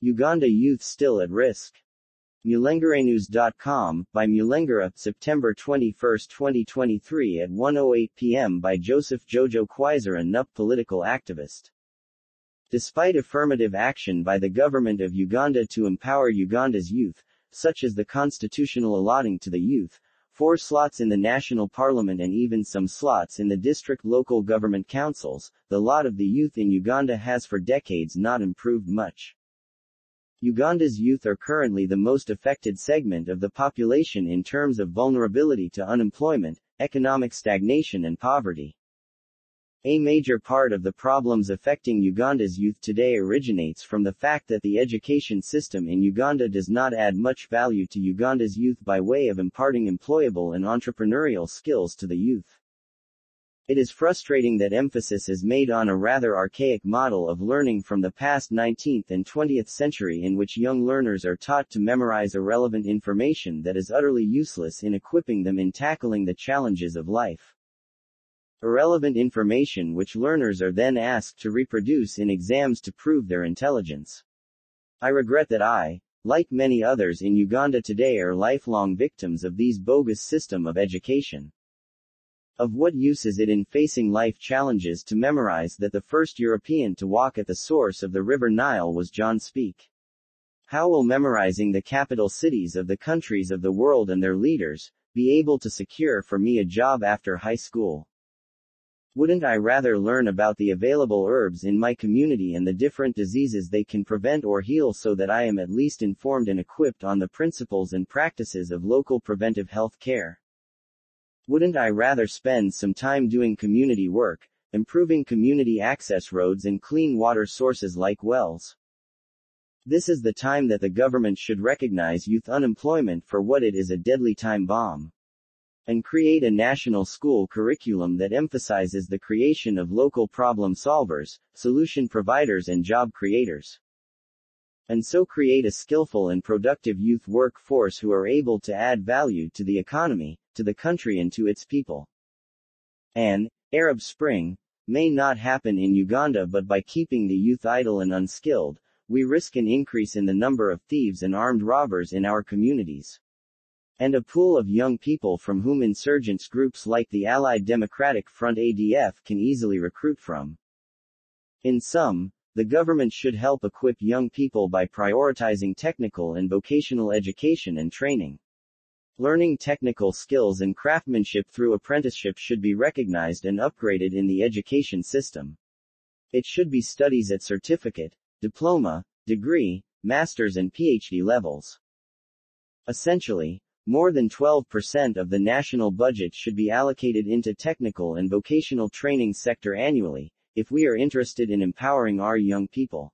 Uganda youth still at risk. Mulengerenews.com, by Mulengera, September 21, 2023 at 1:08 p.m. by Joseph Jojo Kwizera, NUP political activist. Despite affirmative action by the government of Uganda to empower Uganda's youth, such as the constitutional allotting to the youth 4 slots in the national parliament and even some slots in the district local government councils, the lot of the youth in Uganda has for decades not improved much. Uganda's youth are currently the most affected segment of the population in terms of vulnerability to unemployment, economic stagnation and poverty. A major part of the problems affecting Uganda's youth today originates from the fact that the education system in Uganda does not add much value to Uganda's youth by way of imparting employable and entrepreneurial skills to the youth. It is frustrating that emphasis is made on a rather archaic model of learning from the past 19th and 20th century in which young learners are taught to memorize irrelevant information that is utterly useless in equipping them in tackling the challenges of life. Irrelevant information which learners are then asked to reproduce in exams to prove their intelligence. I regret that I, like many others in Uganda today, are lifelong victims of these bogus system of education. Of what use is it in facing life challenges to memorize that the first European to walk at the source of the River Nile was John Speke? How will memorizing the capital cities of the countries of the world and their leaders be able to secure for me a job after high school? Wouldn't I rather learn about the available herbs in my community and the different diseases they can prevent or heal so that I am at least informed and equipped on the principles and practices of local preventive health care? Wouldn't I rather spend some time doing community work, improving community access roads and clean water sources like wells? This is the time that the government should recognize youth unemployment for what it is, a deadly time bomb, and create a national school curriculum that emphasizes the creation of local problem solvers, solution providers and job creators. And so create a skillful and productive youth workforce who are able to add value to the economy, to the country and to its people. An Arab Spring may not happen in Uganda, but by keeping the youth idle and unskilled, we risk an increase in the number of thieves and armed robbers in our communities, and a pool of young people from whom insurgents groups like the Allied Democratic Front ADF can easily recruit from. In sum, the government should help equip young people by prioritizing technical and vocational education and training. Learning technical skills and craftsmanship through apprenticeship should be recognized and upgraded in the education system. It should be studies at certificate, diploma, degree, master's and PhD levels. Essentially, more than 12% of the national budget should be allocated into technical and vocational training sector annually, if we are interested in empowering our young people.